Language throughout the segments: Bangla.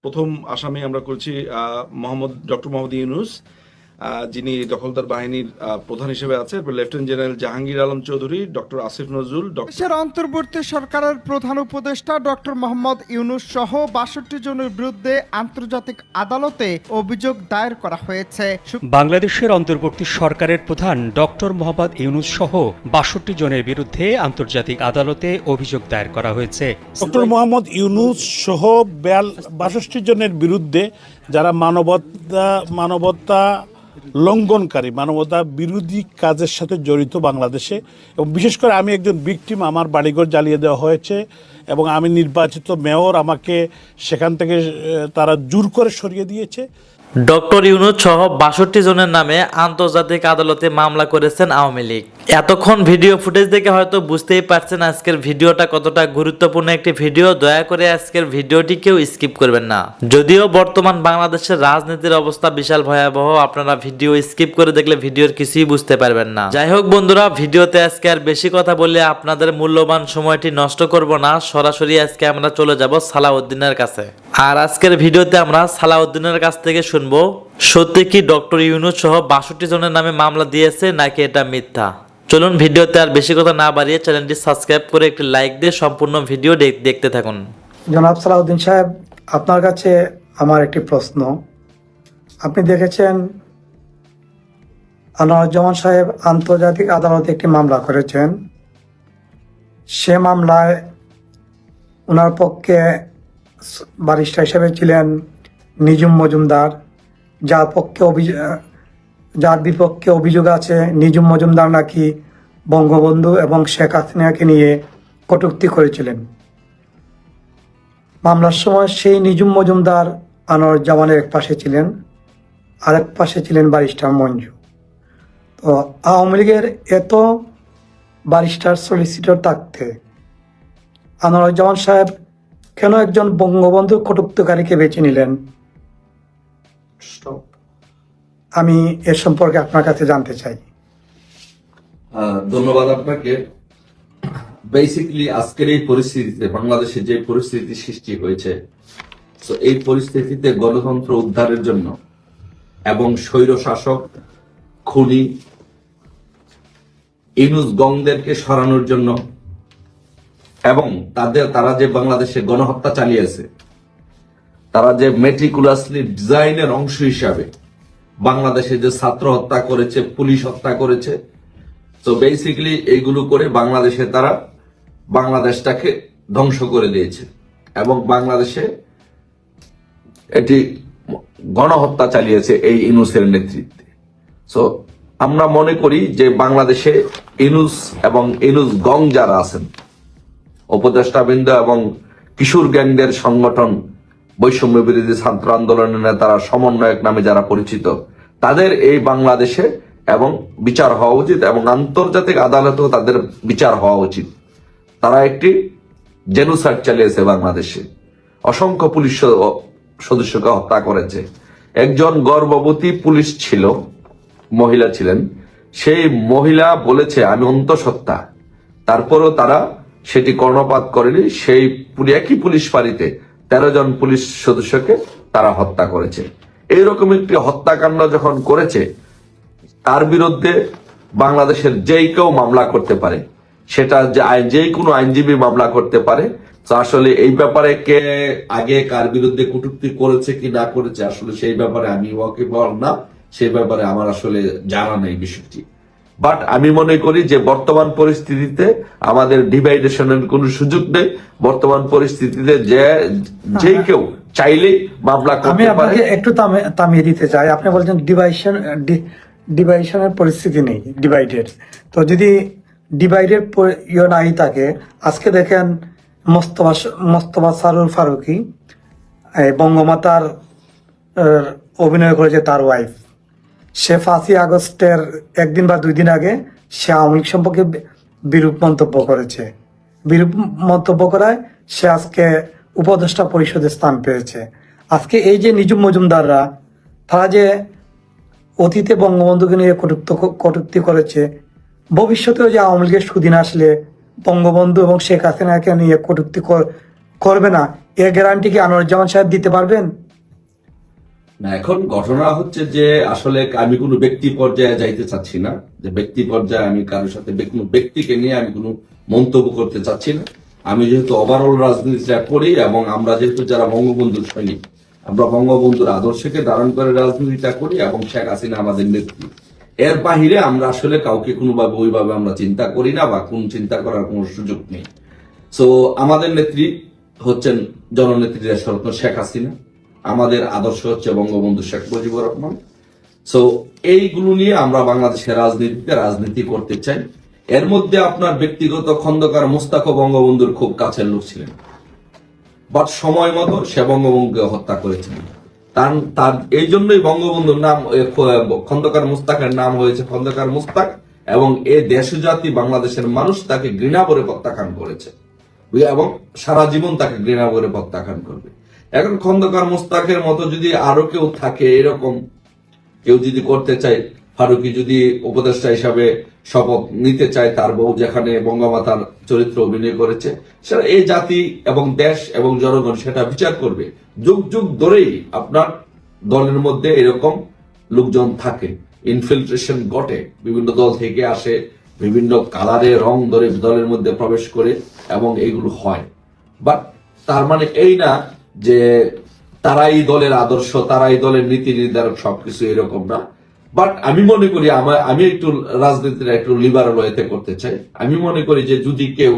প্রথম আসামি আমরা করছি ডক্টর মোহাম্মদ ইউনূস, যিনি দখলদার বাহিনীর প্রধান হিসেবে আছে। Lieutenant general Jahangir Alam Chowdhury, doctor Asif Nazrul, দেশের অন্তর্বর্তী সরকারের প্রধান উপদেষ্টা ডক্টর মোহাম্মদ ইউনূস সহ ৬২ জনের বিরুদ্ধে আন্তর্জাতিক আদালতে অভিযোগ দায়ের করা হয়েছে। বাংলাদেশের অন্তর্বর্তী সরকারের প্রধান ডক্টর মোহাম্মদ ইউনূস সহ ৬২ জনের বিরুদ্ধে আন্তর্জাতিক আদালতে অভিযোগ দায়ের করা হয়েছে। ডক্টর মোহাম্মদ ইউনূস সহ ৬২ জনের বিরুদ্ধে যারা মানবতা লঙ্ঘনকারী, মানবতা বিরোধী কাজের সাথে জড়িত বাংলাদেশে, এবং বিশেষ করে আমি একজন ভিকটিম। আমার বাড়িঘর জ্বালিয়ে দেওয়া হয়েছে এবং আমি নির্বাচিত মেয়র, আমাকে সেখান থেকে তারা জোর করে সরিয়ে দিয়েছে। ডক্টর ইউনূস সহ ৬২ জনের নামে আন্তর্জাতিক আদালতে মামলা করেছেন আওয়ামী লীগ। এতক্ষণ ভিডিও ফুটেজ দেখে হয়তো বুঝতেই পারছেন আজকের ভিডিওটা কতটা গুরুত্বপূর্ণ একটি ভিডিও। দয়া করে আজকের ভিডিওটি কেউ স্কিপ করবেন না। যদিও বর্তমান বাংলাদেশের রাজনীতির অবস্থা বিশাল ভয়াবহ, আপনারা ভিডিও স্কিপ করে দেখলে ভিডিওর কিছুই বুঝতে পারবেন না। যাই হোক বন্ধুরা, ভিডিওতে আজকে আর বেশি কথা বলে আপনাদের মূল্যবান সময়টি নষ্ট করব না। সরাসরি আজকে আমরা চলে যাব সালাউদ্দিনের কাছে। আর আজকের ভিডিওতে আমরা সালাউদ্দিনের কাছ থেকে শুনবো সত্যি কি ডক্টর ইউনূস সহ ৬২ জনের নামে মামলা দিয়েছে নাকি এটা মিথ্যা। চলুন ভিডিওতে আর বেশি কথা না বাড়িয়ে চ্যানেলটি সাবস্ক্রাইব করে একটি লাইক দিয়ে সম্পূর্ণ ভিডিও দেখতে থাকুন। জনাব সালাউদ্দিন সাহেব, আপনার কাছে আমার একটি প্রশ্ন। আপনি দেখেছেন আনোয়ারুজ্জামান সাহেব আন্তর্জাতিক আদালতে একটি মামলা করেছেন। সে মামলায় ওনার পক্ষে ব্যারিস্টার হিসেবে ছিলেন নিজুম মজুমদার, যার বিপক্ষে অভিযোগ আছে নিজুম মজুমদার নাকি বঙ্গবন্ধু এবং শেখ হাসিনাকে নিয়ে কটূক্তি করেছিলেন। মামলার সময় সেই নিজুম মজুমদার আনোয়ারুজ্জামানের এক পাশে ছিলেন, আরেক পাশে ছিলেন ব্যারিস্টার মঞ্জু। তো আওয়ামী লীগের এত ব্যারিস্টার সলিসিটর থাকতে আনোয়ারুজ্জামান সাহেব কেন একজন বঙ্গবন্ধু কটূক্তিকারীকে বেছে নিলেন? আমি এর সম্পর্কে আপনার কাছে জানতে চাই। ধন্যবাদ আপনাকে। বেসিক্যালি আজকের এই পরিস্থিতিতে, বাংলাদেশে যে পরিস্থিতি সৃষ্টি হয়েছে, তো এই পরিস্থিতিতে গণতন্ত্র উদ্ধারের জন্য এবং স্বৈর শাসক খুনি ইউনূস গংদেরকে সরানোর জন্য এবং তারা যে বাংলাদেশে গণহত্যা চালিয়েছে, তারা যে মেটিকুলাসলি ডিজাইনের অংশ হিসাবে বাংলাদেশে যে ছাত্র হত্যা করেছে, পুলিশ হত্যা করেছে, তো বেসিক্যালি এইগুলো করে তারা বাংলাদেশটাকে ধ্বংস করে দিয়েছে এবং বাংলাদেশে এটি গণহত্যা চালিয়েছে এই ইউনূসের নেতৃত্বে। সো আমরা মনে করি যে বাংলাদেশে ইউনূস এবং ইউনূস গং যারা আছেন, উপদেষ্টাবৃন্দ এবং কিশোর গ্যাংদের সংগঠন, বৈষম্য বিরোধী ছাত্র আন্দোলনের নেতারা, সমন্বয়ক নামে যারা পরিচিত, তাদের এই বাংলাদেশে এবং বিচার হওয়া উচিত এবং আন্তর্জাতিক আদালতেও তাদের বিচার হওয়া উচিত। তারা একটি জেনোসাইড চালিয়েছে বাংলাদেশে, অসংখ্য পুলিশ সদস্যকে হত্যা করেছে। একজন গর্ভবতী পুলিশ ছিল, মহিলা ছিলেন, সেই মহিলা বলেছে আমি অন্তঃসত্ত্বা, তারপরও তারা সেটি কর্ণপাত করেনি। সেই একই পুলিশ ফাঁড়িতে 13 জন পুলিশ সদস্যকে তারা হত্যা করেছে। এইরকম একটি হত্যাকাণ্ড যখন করেছে, তার বিরুদ্ধে বাংলাদেশের যেই কেউ মামলা করতে পারে, সেটা যে কোনো আইনজীবী মামলা করতে পারে। তো আসলে এই ব্যাপারে কে আগে কার বিরুদ্ধে কটূক্তি করেছে কি না করেছে, আসলে সেই ব্যাপারে আমি ওয়াকিবহাল না, সেই ব্যাপারে আমার আসলে জানা নেই বিষয়টি। বাট আমি মনে করি যে বর্তমান পরিস্থিতিতে আমাদের ডিভাইডেশনের কোনো সুযোগ নেই। বর্তমান পরিস্থিতিতে যে কেউ চাইলেই মামলা করতে পারে। আমি আপনাকে একটু থামিয়ে দিতে চাই। আপনি বলছেন ডিভাইডেশনের পরিস্থিতি নেই, ডিভাইডেড। তো যদি ডিভাইডেড নাই থাকে, আজকে দেখেন মোস্তফা সরোয়ার ফারুকী বঙ্গমাতার অভিনয় করেছে তার ওয়াইফ। সে 5ই আগস্টের একদিন বা 2 দিন আগে সে আওয়ামী লীগ সম্পর্কে বিরূপ মন্তব্য করেছে। বিরূপ মন্তব্য করায় সে আজকে উপদেষ্টা পরিষদে স্থান পেয়েছে। আজকে এই যে নিজুম মজুমদাররা, তারা যে অতীতে বঙ্গবন্ধুকে নিয়ে কটূক্তি করেছে, ভবিষ্যতেও যে আওয়ামী লীগের সুদিন আসলে বঙ্গবন্ধু এবং শেখ হাসিনাকে নিয়ে কটূক্তি করবে না, এ গ্যারান্টি কি আনোয়ারুজ্জামান সাহেব দিতে পারবেন? না, এখন ঘটনা হচ্ছে যে আসলে আমি কোনো ব্যক্তি পর্যায়ে যাইতে চাচ্ছি না, যে ব্যক্তি পর্যায়ে আমি কারোর সাথে কোনো ব্যক্তিকে নিয়ে আমি কোনো মন্তব্য করতে চাচ্ছি না। আমি যেহেতু ওভারঅল রাজনীতিটা করি এবং আমরা যেহেতু যারা বঙ্গবন্ধুর সৈনিক, আমরা বঙ্গবন্ধুর আদর্শকে ধারণ করে রাজনীতিটা করি এবং শেখ হাসিনা আমাদের নেত্রী, এর বাহিরে আমরা আসলে কাউকে কোনোভাবে ওইভাবে আমরা চিন্তা করি না বা কোন চিন্তা করার কোনো সুযোগ নেই। সো আমাদের নেত্রী হচ্ছেন জননেত্রী দেশরত্ন শেখ হাসিনা, আমাদের আদর্শ হচ্ছে বঙ্গবন্ধু শেখ মুজিবুর রহমান। সো এইগুলো নিয়ে আমরা বাংলাদেশের রাজনীতি করতে চাই। এর মধ্যে আপনার ব্যক্তিগত খন্দকার মোস্তাক বঙ্গবন্ধুর খুব কাছের লোক ছিলেন, বাট সময় মতো সে বঙ্গবন্ধুকে হত্যা করেছিলেন। তার এই জন্যই বঙ্গবন্ধুর নাম খন্দকার মুস্তাকের নাম হয়েছে খন্দকার মুস্তাক, এবং এই দেশজাতি বাংলাদেশের মানুষ তাকে ঘৃণা করে প্রত্যাখ্যান করেছে এবং সারা জীবন তাকে ঘৃণা করে প্রত্যাখ্যান করবে। এখন খন্দকার মুস্তাকের মতো যদি আরো কেউ থাকে, এরকম কেউ যদি করতে চায়, ফারুকী যদি উপদেষ্টা হিসাবে শপথ নিতে চায়, তার বউ যেখানে বঙ্গমাতার চরিত্র অভিনয় করেছে, সেটা এই জাতি এবং দেশ এবং জনগণ সেটা বিচার করবে। যুগ যুগ ধরেই আপনার দলের মধ্যে এরকম লোকজন থাকে, ইনফিল্ট্রেশন ঘটে, বিভিন্ন দল থেকে আসে, বিভিন্ন কালারে রং ধরে দলের মধ্যে প্রবেশ করে এবং এইগুলো হয়। বাট তার মানে এই না যে তারাই দলের আদর্শ, তারাই দলের নীতি নির্ধারক, সবকিছু এরকম না। বাট আমি মনে করি আমি একটু রাজনীতিটা একটু লিবারাল ওয়েতে করতে চাই। আমি মনে করি যে যদি কেউ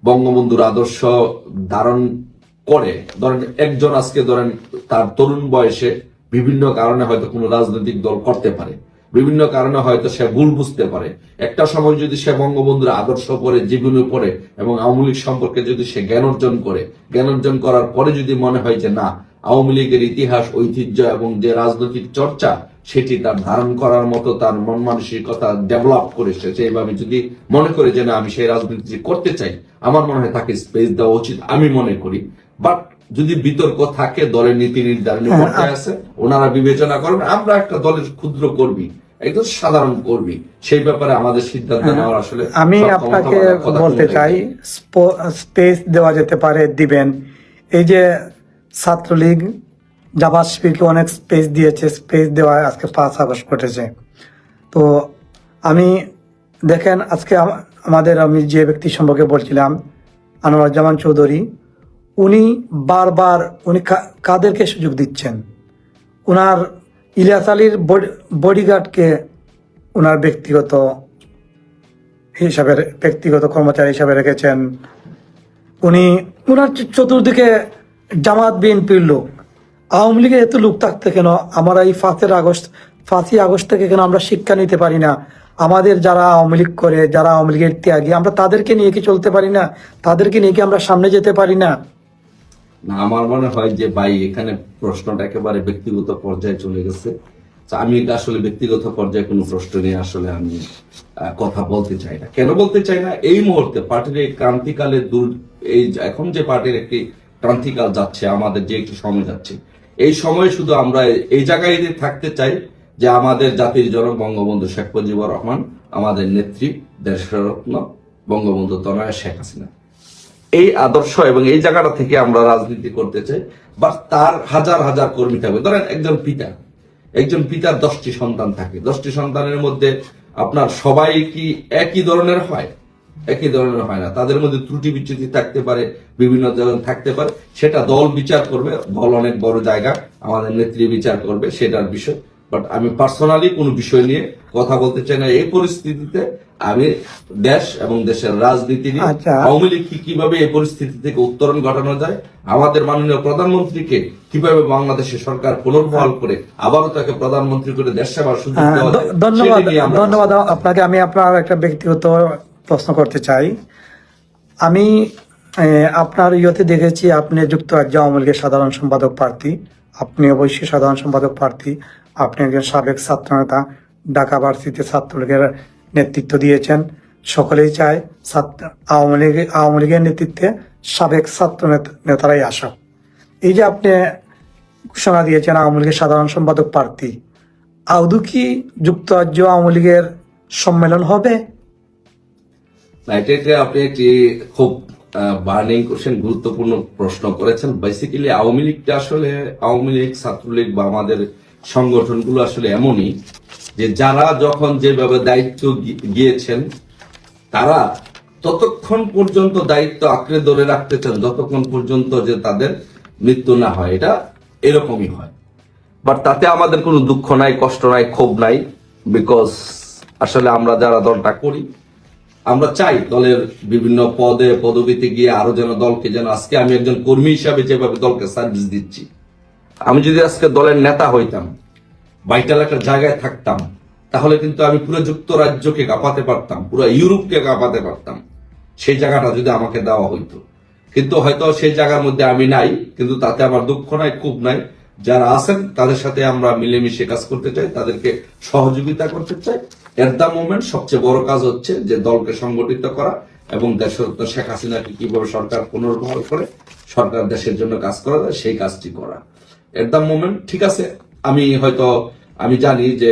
বঙ্গবন্ধুর আদর্শ ধারণ করে, ধরেন একজন আজকে ধরেন তার তরুণ বয়সে বিভিন্ন কারণে হয়তো কোনো রাজনৈতিক দল করতে পারে, বিভিন্ন কারণে হয়তো সে ভুল বুঝতে পারে। একটা সময় যদি সে বঙ্গবন্ধুর আদর্শ পড়ে, জীবনী পড়ে এবং আওয়ামী লীগ সম্পর্কে যদি সে জ্ঞান অর্জন করার পরে যদি মনে হয় যে না, আওয়ামী লীগের ইতিহাস, ঐতিহ্য এবং যে রাজনৈতিক চর্চা সেটি তার ধারণ করার মতো তার মন মানসিকতা ডেভেলপ করেছে, সেইভাবে যদি মনে করে যে না আমি সেই রাজনীতি করতে চাই, আমার মনে হয় তাকে স্পেস দেওয়া উচিত, আমি মনে করি। বাট যদি বিতর্ক থাকে, দলের নীতি নির্ধারণী পর্যায়ে আছে, ওনারা বিবেচনা করবেন। আমরা একটা দলের ক্ষুদ্র কর্মী, একদম সাধারণ কর্মী, সেই ব্যাপারে আমাদের সিদ্ধান্ত নেওয়ার আসলে আমি আপনাকে বলতে চাই, স্পেস দেওয়া যেতে পারে, দিবেন। এই যে ছাত্রলীগ জামাত শিবিরকে অনেক স্পেস দিয়েছে, স্পেস দেওয়া আজকে 5 আগস্ট ঘটেছে। তো আমি দেখেন আজকে আমি যে ব্যক্তি সম্পর্কে বলছিলাম, আনোয়ারুজ্জামান চৌধুরী, উনি বারবার কাদেরকে সুযোগ দিচ্ছেন? উনার ইলিয়াস আলীর বডিগার্ডকে উনার ব্যক্তিগত কর্মচারী হিসাবে রেখেছেন। উনার চতুর্দিকে জামাত বিএনপির লোক। আওয়ামী লীগের এত লোক থাকতে কেন আমরা এই 5ই আগস্ট থেকে কেন আমরা শিক্ষা নিতে পারি না? আমাদের যারা আওয়ামী লীগ করে, যারা আওয়ামী লীগের ত্যাগী, আমরা তাদেরকে নিয়ে কি চলতে পারি না? তাদেরকে নিয়ে কি আমরা সামনে যেতে পারি না? না, আমার মনে হয় যে ভাই এখানে প্রশ্নটা একেবারে ব্যক্তিগত পর্যায়ে চলে গেছে। আমি আসলে ব্যক্তিগত পর্যায়ে কোনো প্রশ্ন নিয়ে আসলে আমি কথা বলতে চাই না। কেন বলতে চাই না? এই মুহূর্তে পার্টির এই ক্রান্তিকালে এখন যে পার্টির একটি ক্রান্তিকাল যাচ্ছে, আমাদের যে একটি সময় যাচ্ছে, এই সময়ে শুধু আমরা এই জায়গায় থাকতে চাই যে আমাদের জাতির জনক বঙ্গবন্ধু শেখ মুজিবুর রহমান, আমাদের নেত্রী দেশরত্ন বঙ্গবন্ধু তনয়া শেখ হাসিনা, এই আদর্শ এবং এই জায়গাটা থেকে আমরা রাজনীতি করতে চাই। বা তার হাজার হাজার কর্মী থাকবে। ধরেন একজন পিতার 10টি সন্তান থাকে, 10টি সন্তানের মধ্যে আপনার সবাই কি একই ধরনের হয়? একই ধরনের হয় না। তাদের মধ্যে ত্রুটি বিচ্যুতি থাকতে পারে, বিভিন্ন ধরনের থাকতে পারে। সেটা দল বিচার করবে, দল অনেক বড় জায়গা, আমাদের নেত্রী বিচার করবে, সেটার বিষয়। বাট আমি পার্সোনালি কোনো বিষয় নিয়ে কথা বলতে চাই না। এই পরিস্থিতিতে আমি দেশ এবং দেশের রাজনীতি নিয়ে আওয়ামী লীগ কিভাবে এই পরিস্থিতি থেকে উত্তরণ ঘটানো যায়, আমাদের মাননীয় প্রধানমন্ত্রীকে কিভাবে বাংলাদেশের সরকার পুনর্বহাল করে আবারও তাকে প্রধানমন্ত্রী করে দেশ সেবার সুযোগ দেওয়া যায়। ধন্যবাদ আপনাকে। আমি আপনার একটা ব্যক্তিগত প্রশ্ন করতে চাই। আমি আপনার ইয়েতে দেখেছি আপনি যুক্তরাজ্য আওয়ামী লীগের সাধারণ সম্পাদক প্রার্থী, আপনি অবশ্যই সাধারণ সম্পাদক প্রার্থী, আপনি একজন সাবেক ছাত্র নেতা, ঢাকা ভার্সিটিতে ছাত্রলীগের নেতৃত্ব দিয়েছেন। সকলেই চায় আওয়ামী লীগের নেতৃত্বে সাবেক ছাত্র নেতারাই আসা। এই যে আপনি ঘোষণা দিয়েছেন আওয়ামী লীগের সাধারণ সম্পাদক প্রার্থী, আদৌ কি যুক্তরাজ্য আওয়ামী লীগের সম্মেলন হবে? এটাকে আপনি একটি খুব বার্নিং কোশ্চেন, গুরুত্বপূর্ণ প্রশ্ন করেছেন। বেসিক্যালি আওয়ামী লীগটা আসলে, আওয়ামী লীগ, ছাত্রলীগ বা আমাদের সংগঠনগুলো আসলে এমনই যে যারা যখন যেভাবে দায়িত্ব গিয়েছেন তারা ততক্ষণ পর্যন্ত দায়িত্ব আঁকড়ে ধরে রাখতে চান যতক্ষণ পর্যন্ত যে তাদের মৃত্যু না হয়। এটা এরকমই হয়, বাট তাতে আমাদের কোনো দুঃখ নাই, কষ্ট নাই, ক্ষোভ নাই। বিকজ আসলে আমরা যারা দলটা করি, আমরা চাই দলের বিভিন্ন পদে পদবিতে গিয়ে আরো যেন দলকে, যেন আজকে আমি একজন কর্মী হিসাবে যেভাবে দলকে সার্ভিস দিচ্ছি, আমি যদি আজকে দলের নেতা হইতাম, ভাইটাল একটা জায়গায় থাকতাম, তাহলে কিন্তু আমি পুরো যুক্তরাজ্যকে কাঁপাতে পারতাম, পুরো ইউরোপকে কাঁপাতে পারতাম, সেই জায়গাটা যদি আমাকে দেওয়া হইতো। কিন্তু হয়তো সেই জায়গার মধ্যে আমি নাই, কিন্তু তাতে আমার দুঃখ নাই, ক্ষোভ নাই। যারা আছেন তাদের সাথে আমরা মিলেমিশে কাজ করতে চাই, তাদেরকে সহযোগিতা করতে চাই। এট দ্য মোমেন্ট সবচেয়ে বড় কাজ হচ্ছে যে দলকে সংগঠিত করা এবং দেশরত্ন শেখ হাসিনাকে কিভাবে সরকার পুনর্বহাল করে সরকার দেশের জন্য কাজ করা যায়, সেই কাজটি করা। এট দ্য মোমেন্ট ঠিক আছে, আমি জানি যে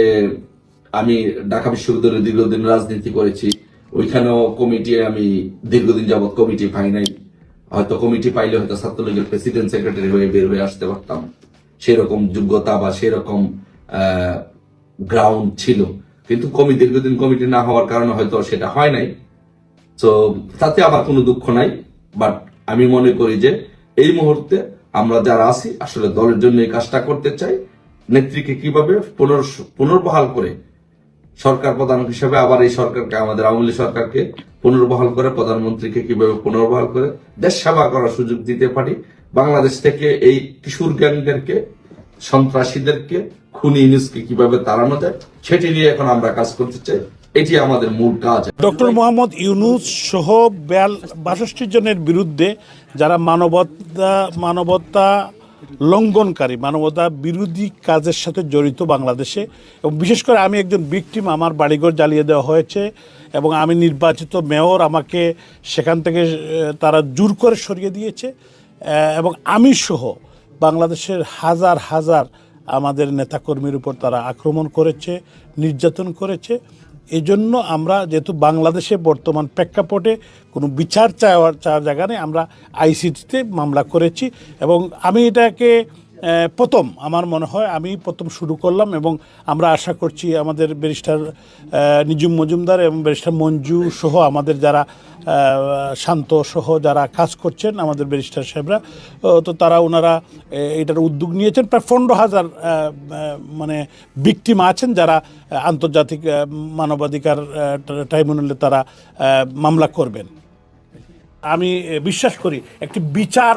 আমি ঢাকা বিশ্ববিদ্যালয়ে দীর্ঘদিন রাজনীতি করেছি, ওইখানেও কমিটি, আমি দীর্ঘদিন যাবৎ কমিটি পাই নাই। হয়তো কমিটি পাইলে হয়তো ছাত্রলীগের প্রেসিডেন্ট সেক্রেটারি হয়ে বের হয়ে আসতে পারতাম, সেরকম যোগ্যতা বা সেরকম গ্রাউন্ড ছিল। কিন্তু দীর্ঘদিন কমিটি না হওয়ার কারণে হয়তো সেটা হয় নাই। তো তাতে আমার কোনো দুঃখ নাই, বাট আমি মনে করি যে এই মুহূর্তে আমরা যারা আছি আসলে দলের জন্য এই কাজটা করতে চাই। নেত্রীকে কিভাবে পুনর্বহাল করে সরকার প্রধান হিসেবে আবার এই সরকারকে, আমাদের আওয়ামী লীগ সরকারকে পুনর্বহাল করে, প্রধানমন্ত্রীকে কিভাবে পুনর্বহাল করে দেশ সেবা করার সুযোগ দিতে পারি, বাংলাদেশ থেকে এই কিশোর গ্যাংদেরকে, সন্ত্রাসীদেরকে, খুনি ইউনুসকে কিভাবে তাড়ানো যায়, সেটি নিয়ে এখন আমরা কাজ করতে চাই। এটি আমাদের মূল কাজ। ডক্টর মোহাম্মদ ইউনুস সহ 62 জনের বিরুদ্ধে যারা মানবতা লঙ্ঘনকারী, মানবতা বিরোধী কাজের সাথে জড়িত বাংলাদেশে, এবং বিশেষ করে আমি একজন ভিকটিম, আমার বাড়িঘর জ্বালিয়ে দেওয়া হয়েছে এবং আমি নির্বাচিত মেয়র, আমাকে সেখান থেকে তারা জোর করে সরিয়ে দিয়েছে এবং আমি সহ বাংলাদেশের হাজার হাজার আমাদের নেতাকর্মীর উপর তারা আক্রমণ করেছে, নির্যাতন করেছে। এই জন্য আমরা, যেহেতু বাংলাদেশে বর্তমান প্রেক্ষাপটে কোনো বিচার চাওয়ার জায়গা নেই, আমরা আইসিটিতে মামলা করেছি এবং আমি এটাকে আমার মনে হয় আমি প্রথম শুরু করলাম এবং আমরা আশা করছি আমাদের ব্যারিস্টার নিজুম মজুমদার এবং ব্যারিস্টার মঞ্জু সহ আমাদের যারা শান্ত সহ যারা কাজ করছেন, আমাদের ব্যারিস্টার সাহেবরা, তো ওনারা এটার উদ্যোগ নিয়েছেন। প্রায় 15,000 মানে ভিকটিম আছেন যারা আন্তর্জাতিক মানবাধিকার ট্রাইব্যুনালে তারা মামলা করবেন। আমি বিশ্বাস করি একটি বিচার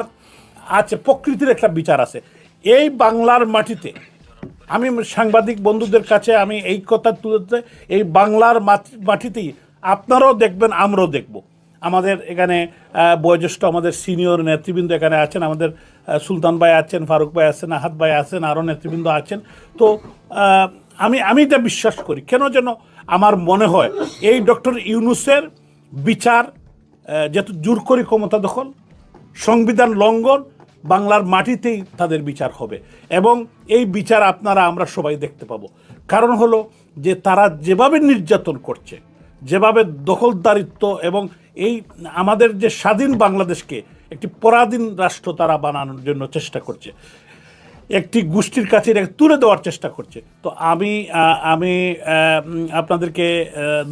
আছে, প্রকৃতির একটা বিচার আছে এই বাংলার মাটিতে। আমি সাংবাদিক বন্ধুদের কাছে আমি এই কথা তুলতে, এই বাংলার মাটিতেই আপনারাও দেখবেন, আমরাও দেখব। আমাদের এখানে বয়োজ্যেষ্ঠ আমাদের সিনিয়র নেতৃবৃন্দ এখানে আছেন, আমাদের সুলতান ভাই আছেন, ফারুক ভাই আছেন, আহাদ ভাই আছেন, আরও নেতৃবৃন্দ আছেন। তো আমি এটা বিশ্বাস করি, কেন যেন আমার মনে হয় এই ডক্টর ইউনুসের বিচার, যেহেতু জোর করে ক্ষমতা দখল, সংবিধান লঙ্ঘন, বাংলার মাটিতেই তাদের বিচার হবে এবং এই বিচার আমরা সবাই দেখতে পাবো। কারণ হলো যে তারা যেভাবে নির্যাতন করছে, যেভাবে দখলদারিত্ব এবং এই আমাদের যে স্বাধীন বাংলাদেশকে একটি পরাধীন রাষ্ট্র তারা বানানোর জন্য চেষ্টা করছে, একটি গোষ্ঠীর কাছে তুলে দেওয়ার চেষ্টা করছে। তো আমি আপনাদেরকে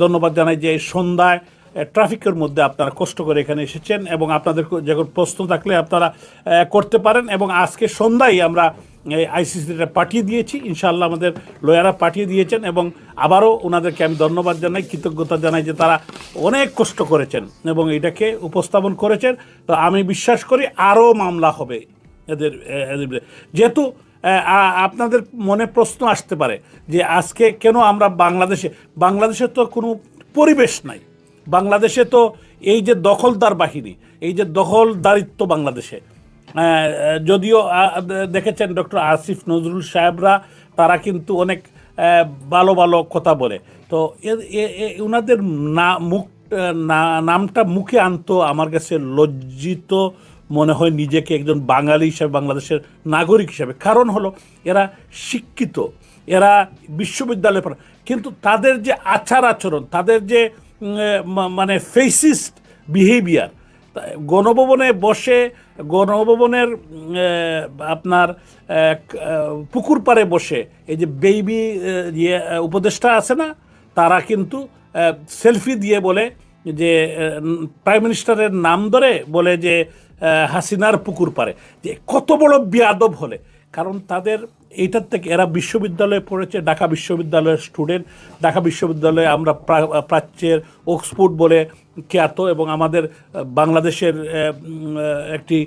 ধন্যবাদ জানাই যে এই সন্ধ্যায় ট্রাফিকের মধ্যে আপনারা কষ্ট করে এখানে এসেছেন এবং আপনাদের যখন প্রশ্ন থাকলে আপনারা করতে পারেন। এবং আজকে সন্ধ্যায় আমরা আইসিসিটা পাঠিয়ে দিয়েছি, ইনশাআল্লাহ আমাদের লয়াররা পাঠিয়ে দিয়েছেন এবং আবারও ওনাদেরকে আমি ধন্যবাদ জানাই, কৃতজ্ঞতা জানাই যে তারা অনেক কষ্ট করেছেন এবং এটাকে উপস্থাপন করেছেন। তো আমি বিশ্বাস করি আরও মামলা হবে এদের, যেহেতু আপনাদের মনে প্রশ্ন আসতে পারে যে আজকে কেন আমরা বাংলাদেশে তো কোনো পরিবেশ নাই, বাংলাদেশে তো এই যে দখলদার বাহিনী, এই যে দখলদারিত্ব বাংলাদেশে, যদিও দেখেছেন ডক্টর আসিফ নজরুল সাহেবরা তারা কিন্তু অনেক ভালো ভালো কথা বলে, তো ওনাদের নামটা মুখে আনতো আমার কাছে লজ্জিত মনে হয় নিজেকে একজন বাঙালি হিসাবে, বাংলাদেশের নাগরিক হিসাবে। কারণ হলো এরা শিক্ষিত, এরা বিশ্ববিদ্যালয়ে পড়া, কিন্তু তাদের যে আচার আচরণ, তাদের যে মানে ফেসিস্ট বিহেভিয়ার, গণভবনে বসে গণভবনের আপনার পুকুর পাড়ে বসে এই যে বেবি উপদেষ্টা আছে না, তারা কিন্তু সেলফি দিয়ে বলে যে প্রাইম মিনিস্টারের নাম ধরে বলে যে হাসিনার পুকুর পাড়ে, যে কত বড় বেয়াদব হলে। কারণ তাদের এইটার থেকে, এরা বিশ্ববিদ্যালয়ে পড়েছে, ঢাকা বিশ্ববিদ্যালয়ের স্টুডেন্ট। ঢাকা বিশ্ববিদ্যালয়ে আমরা প্রাচ্যের অক্সফোর্ড বলে খ্যাত এবং আমাদের বাংলাদেশের একটি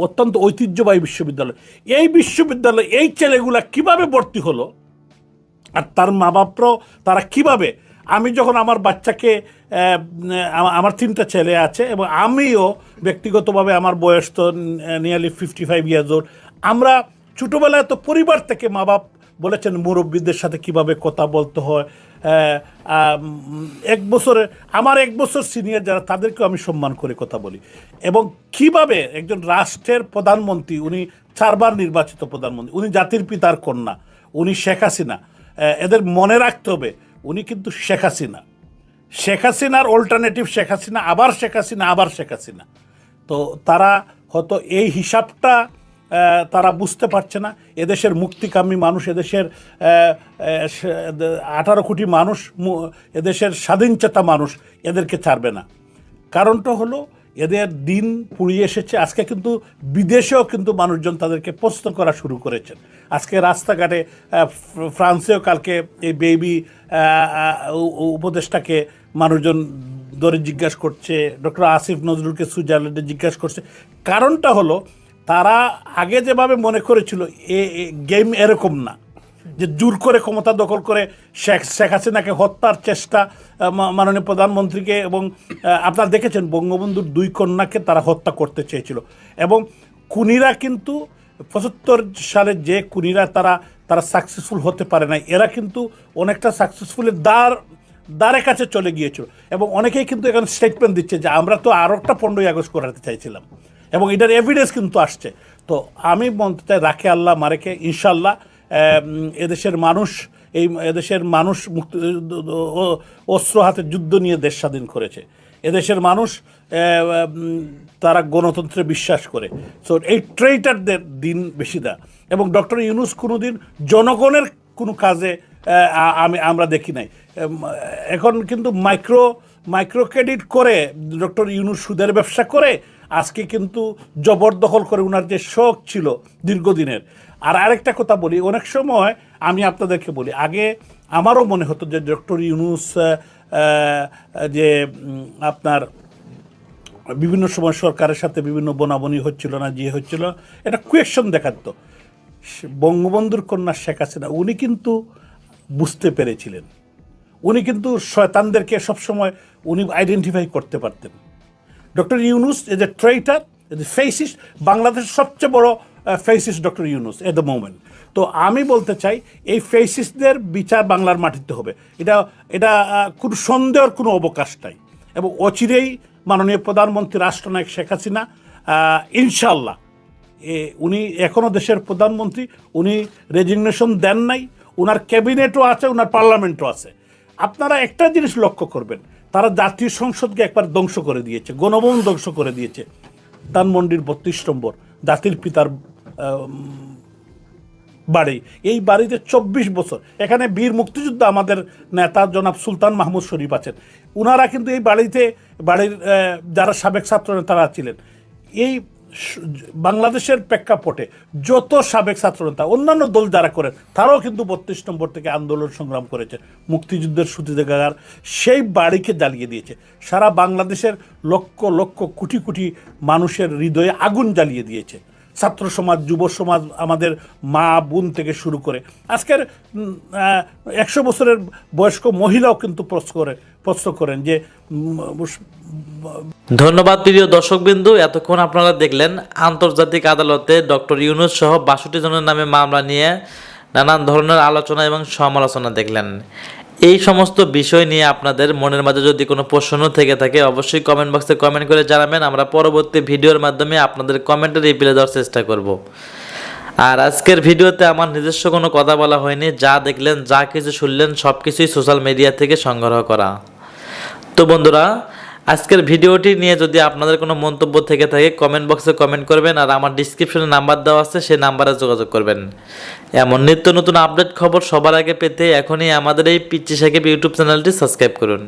অত্যন্ত ঐতিহ্যবাহী বিশ্ববিদ্যালয়। এই বিশ্ববিদ্যালয়ে এই ছেলেগুলা কিভাবে ভর্তি হলো, আর তার মা বাপরাও তারা কিভাবে, আমি যখন আমার বাচ্চাকে, আমার 3টা ছেলে আছে এবং আমিও ব্যক্তিগতভাবে, আমার বয়স তো নিয়ারলি 55 ইয়ার্স ওল্ড, আমরা ছোটোবেলায় তো পরিবার থেকে মা বাপ বলেছেন মুরব্বীদের সাথে কিভাবে কথা বলতে হয়। আমার 1 বছর সিনিয়র যারা, তাদেরকেও আমি সম্মান করে কথা বলি। এবং কিভাবে একজন রাষ্ট্রের প্রধানমন্ত্রী, উনি 4 বার নির্বাচিত প্রধানমন্ত্রী, উনি জাতির পিতার কন্যা, উনি শেখ হাসিনা। এদের মনে রাখতে হবে উনি কিন্তু শেখ হাসিনা, শেখ হাসিনার অল্টারনেটিভ শেখ হাসিনা, আবার শেখ হাসিনা, আবার শেখ হাসিনা। তো তারা হয়তো এই হিসাবটা তারা বুঝতে পারছে না। এদেশের মুক্তিকামী মানুষ, এদেশের 18 কোটি মানুষ, এদেশের স্বাধীনচেতা মানুষ এদেরকে ছাড়বে না। কারণটা হলো এদের দিন পুড়িয়ে এসেছে। আজকে কিন্তু বিদেশেও কিন্তু মানুষজন তাদেরকে প্রশ্ন করা শুরু করেছেন। আজকে রাস্তাঘাটে ফ্রান্সেও কালকে এই বেবি উপদেষ্টাকে মানুষজন ধরে জিজ্ঞাসা করছে, ডক্টর আসিফ নজরুলকে সুইজারল্যান্ডে জিজ্ঞাসা করছে। কারণটা হলো তারা আগে যেভাবে মনে করেছিল গেম এরকম না, যে জোর করে ক্ষমতা দখল করে শেখ হাসিনাকে হত্যার চেষ্টা, মাননীয় প্রধানমন্ত্রীকে, এবং আপনারা দেখেছেন বঙ্গবন্ধুর 2 কন্যাকে তারা হত্যা করতে চেয়েছিল। এবং খুনিরা কিন্তু 75 সালে যে খুনিরা তারা সাকসেসফুল হতে পারে না, এরা কিন্তু অনেকটা সাকসেসফুলের দ্বারে কাছে চলে গিয়েছিল। এবং অনেকেই কিন্তু এখানে স্টেটমেন্ট দিচ্ছে যে আমরা তো আরও একটা 15ই আগস্ট করাতে চাইছিলাম, এবং এটার এভিডেন্স কিন্তু আসছে। তো আমি বলতে চাই, রাখে আল্লাহ মারেকে, ইনশাল্লাহ এদেশের মানুষ অস্ত্র হাতে যুদ্ধ নিয়ে দেশ স্বাধীন করেছে। এদেশের মানুষ তারা গণতন্ত্রে বিশ্বাস করে। সো এই ট্রেইটারদের দিন বেশি দা। এবং ডক্টর ইউনূস কোনোদিন জনগণের কোনো কাজে আমরা দেখি নাই। এখন কিন্তু মাইক্রো ক্রেডিট করে ডক্টর ইউনূস সুদের ব্যবসা করে আজকে কিন্তু জবরদখল করে, ওনার যে শখ ছিল দীর্ঘদিনের। আর আরেকটা কথা বলি, অনেক সময় আমি আপনাদেরকে বলি, আগে আমারও মনে হতো যে ডক্টর ইউনূস যে আপনার বিভিন্ন সময় সরকারের সাথে বিভিন্ন বনাবনি হচ্ছিল না, যে হচ্ছিল, এটা কোয়েকশন দেখাতো। বঙ্গবন্ধুর কন্যা শেখ হাসিনা উনি কিন্তু বুঝতে পেরেছিলেন, উনি কিন্তু শয়তানদেরকে সবসময় উনি আইডেন্টিফাই করতে পারতেন। Doctor Yunus as a traitor, as a fascist, বাংলাদেশের সবচেয়ে বড় fascist doctor Yunus at the moment. তো আমি বলতে চাই এই ফেসিস্টদের বিচার বাংলার মাটিতে হবে, এটা কোনো সন্দেহের কোনো অবকাশ নাই। এবং অচিরেই মাননীয় প্রধানমন্ত্রী রাষ্ট্রনায়ক শেখ হাসিনা ইনশাল্লাহ, উনি এখনও দেশের প্রধানমন্ত্রী, উনি রেজিগনেশন দেন নাই, ওনার ক্যাবিনেটও আছে, ওনার পার্লামেন্টও আছে। আপনারা একটা জিনিস লক্ষ্য করবেন, তারা জাতীয় সংসদকে একবার ধ্বংস করে দিয়েছে, গণভবন ধ্বংস করে দিয়েছে, ধানমন্ডির 32 নম্বর জাতির পিতার বাড়ি। এই বাড়িতে 24 বছর, এখানে বীর মুক্তিযুদ্ধ আমাদের নেতা জনাব সুলতান মাহমুদ শরীফ আছেন, ওনারা কিন্তু এই বাড়ির যারা সাবেক ছাত্র নেতারা ছিলেন, এই বাংলাদেশের প্রেক্ষাপটে যত সাবেক ছাত্র নেতা অন্যান্য দল যারা করেন, তারাও কিন্তু 32 নম্বর থেকে আন্দোলন সংগ্রাম করেছে, মুক্তিযুদ্ধের সূতিকাগার সেই বাড়িকে জ্বালিয়ে দিয়েছে। সারা বাংলাদেশের লক্ষ লক্ষ কোটি কোটি মানুষের হৃদয়ে আগুন জ্বালিয়ে দিয়েছে। ছাত্র সমাজ, যুব সমাজ, আমাদের মা বোন থেকে শুরু করে আজকের 100 বছরের বয়স্ক মহিলাও কিন্তু প্রশ্ন করেন যে। ধন্যবাদ প্রিয় দর্শকবৃন্দু, এতক্ষণ আপনারা দেখলেন আন্তর্জাতিক আদালতে ডক্টর ইউনূস সহ 62 জনের নামে মামলা নিয়ে নানান ধরনের আলোচনা এবং সমালোচনা দেখলেন। এই সমস্ত বিষয় নিয়ে আপনাদের মনের মাঝে যদি কোনো প্রশ্ন থেকে থাকে অবশ্যই কমেন্ট বক্সে কমেন্ট করে জানাবেন। আমরা পরবর্তী ভিডিওর মাধ্যমে আপনাদের কমেন্টের রিপ্লাই দেওয়ার চেষ্টা করব। আর আজকের ভিডিওতে আমার নিজস্ব কোনো কথা বলা হয়নি, যা দেখলেন, যা কিছু শুনলেন সব কিছুই সোশ্যাল মিডিয়া থেকে সংগ্রহ করা। তো বন্ধুরা, আজকের ভিডিওটি নিয়ে যদি আপনাদের কোনো মন্তব্য থেকে থাকে কমেন্ট বক্সে কমেন্ট করবেন, আর আমার ডিসক্রিপশনে নাম্বার দেওয়া আছে সেই নাম্বারে যোগাযোগ করবেন। এমন নিত্য নতুন আপডেট খবর সবার আগে পেতে এখনই আমাদের এই পিচ্চি সাকিব ইউটিউব চ্যানেলটি সাবস্ক্রাইব করুন।